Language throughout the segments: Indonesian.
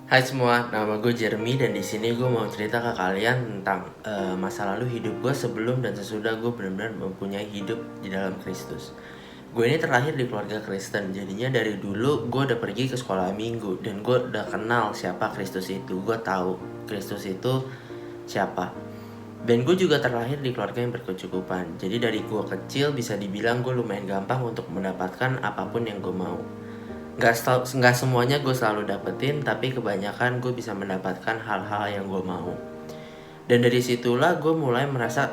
Hai semua, nama gue Jeremy dan di sini gue mau cerita ke kalian tentang masa lalu hidup gue sebelum dan sesudah gue benar-benar mempunyai hidup di dalam Kristus. Gue ini terlahir di keluarga Kristen, jadinya dari dulu gue udah pergi ke sekolah minggu dan gue udah kenal siapa Kristus itu. Gue tahu Kristus itu siapa. Dan gue juga terlahir di keluarga yang berkecukupan. Jadi dari gue kecil bisa dibilang gue lumayan gampang untuk mendapatkan apapun yang gue mau. Nggak semuanya gue selalu dapetin, tapi kebanyakan gue bisa mendapatkan hal-hal yang gue mau. Dan dari situlah gue mulai merasa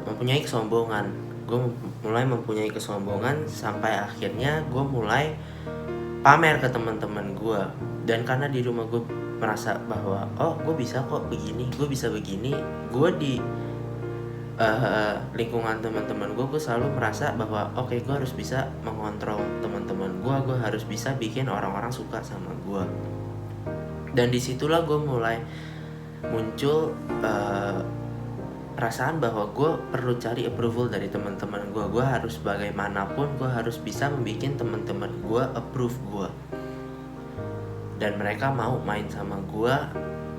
mempunyai kesombongan. Gue mulai mempunyai kesombongan sampai akhirnya gue mulai pamer ke teman-teman gue. Dan karena di rumah gue merasa bahwa gue bisa kok begini, gue bisa begini, gue di lingkungan teman-teman gue selalu merasa bahwa oke, gue harus bisa mengontrol teman-teman gue harus bisa bikin orang-orang suka sama gue. Dan disitulah gue mulai muncul perasaan bahwa gue perlu cari approval dari teman-teman gue harus bagaimanapun gue harus bisa membuat teman-teman gue approve gue, dan mereka mau main sama gue.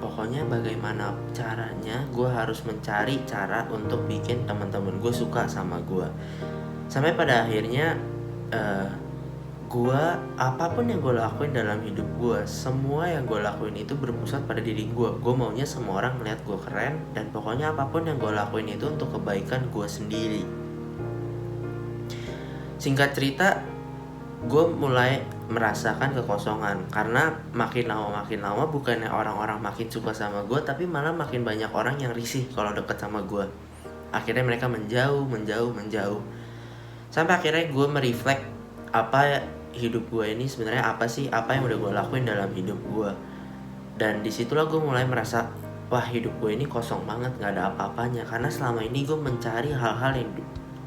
Pokoknya bagaimana caranya gue harus mencari cara untuk bikin teman-teman gue suka sama gue. Sampai pada akhirnya gue apapun yang gue lakuin dalam hidup gue, semua yang gue lakuin itu berpusat pada diri gue. Gue maunya semua orang melihat gue keren, dan pokoknya apapun yang gue lakuin itu untuk kebaikan gue sendiri. Singkat cerita, gue mulai merasakan kekosongan karena makin lama bukannya orang-orang makin suka sama gue, tapi malah makin banyak orang yang risih kalau deket sama gue. Akhirnya mereka menjauh. Sampai akhirnya gue mereflect apa hidup gue ini sebenarnya apa sih, apa yang udah gue lakuin dalam hidup gue. Dan disitulah gue mulai merasa wah, hidup gue ini kosong banget, gak ada apa-apanya. Karena selama ini gue mencari hal-hal yang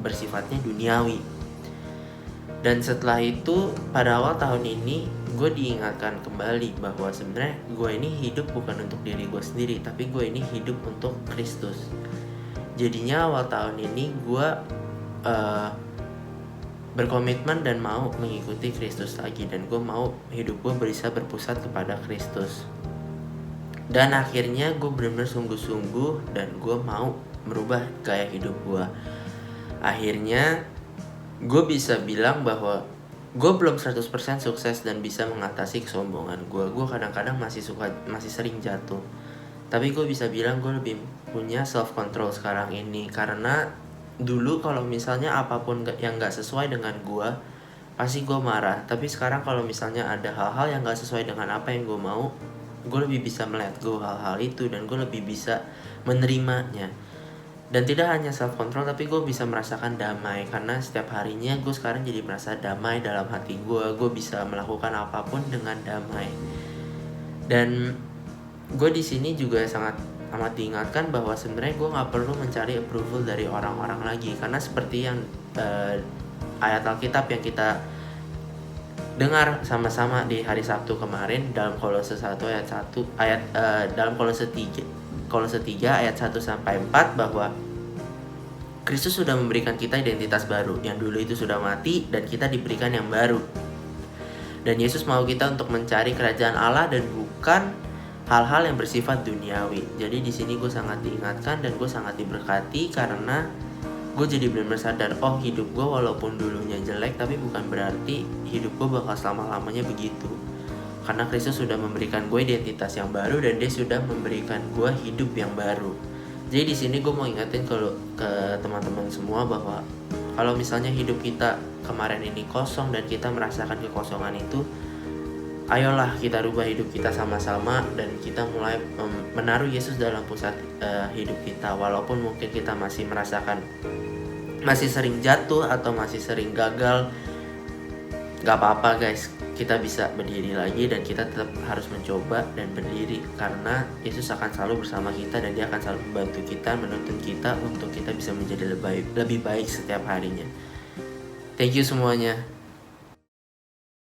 bersifatnya duniawi. Dan setelah itu pada awal tahun ini gue diingatkan kembali bahwa sebenarnya gue ini hidup bukan untuk diri gue sendiri, tapi gue ini hidup untuk Kristus. Jadinya awal tahun ini gue berkomitmen dan mau mengikuti Kristus lagi, dan gue mau hidup gue bisa berpusat kepada Kristus. Dan akhirnya gue benar-benar sungguh-sungguh dan gue mau merubah gaya hidup gue. Akhirnya gue bisa bilang bahwa gue belum 100% sukses dan bisa mengatasi kesombongan gue. Gue kadang-kadang masih sering jatuh. Tapi gue bisa bilang gue lebih punya self control sekarang ini. Karena dulu kalau misalnya apapun yang gak sesuai dengan gue, pasti gue marah. Tapi sekarang kalau misalnya ada hal-hal yang gak sesuai dengan apa yang gue mau, gue lebih bisa melihat hal-hal itu, dan gue lebih bisa menerimanya. Dan tidak hanya self control, tapi gue bisa merasakan damai. Karena setiap harinya gue sekarang jadi merasa damai dalam hati gue. Gue bisa melakukan apapun dengan damai. Dan gue di sini juga sangat amat diingatkan bahwa sebenarnya gue nggak perlu mencari approval dari orang-orang lagi. Karena seperti yang ayat Alkitab yang kita dengar sama-sama di hari Sabtu kemarin dalam Kolose 1 ayat 1 dalam Kolose 3 ayat 1 sampai 4, bahwa Kristus sudah memberikan kita identitas baru. Yang dulu itu sudah mati dan kita diberikan yang baru. Dan Yesus mau kita untuk mencari kerajaan Allah dan bukan hal-hal yang bersifat duniawi. Jadi di sini gue sangat diingatkan dan gue sangat diberkati karena gue jadi benar-benar sadar, hidup gue walaupun dulunya jelek, tapi bukan berarti hidup gue bakal selama-lamanya begitu. Karena Kristus sudah memberikan gue identitas yang baru dan dia sudah memberikan gue hidup yang baru. Jadi di sini gue mau ingetin ke teman-teman semua bahwa kalau misalnya hidup kita kemarin ini kosong dan kita merasakan kekosongan itu, ayolah kita rubah hidup kita sama-sama dan kita mulai menaruh Yesus dalam pusat hidup kita. Walaupun mungkin kita masih merasakan masih sering jatuh atau masih sering gagal, gak apa-apa guys, kita bisa berdiri lagi dan kita tetap harus mencoba dan berdiri, karena Yesus akan selalu bersama kita dan dia akan selalu membantu kita, menuntun kita untuk kita bisa menjadi lebih baik setiap harinya. Thank you semuanya.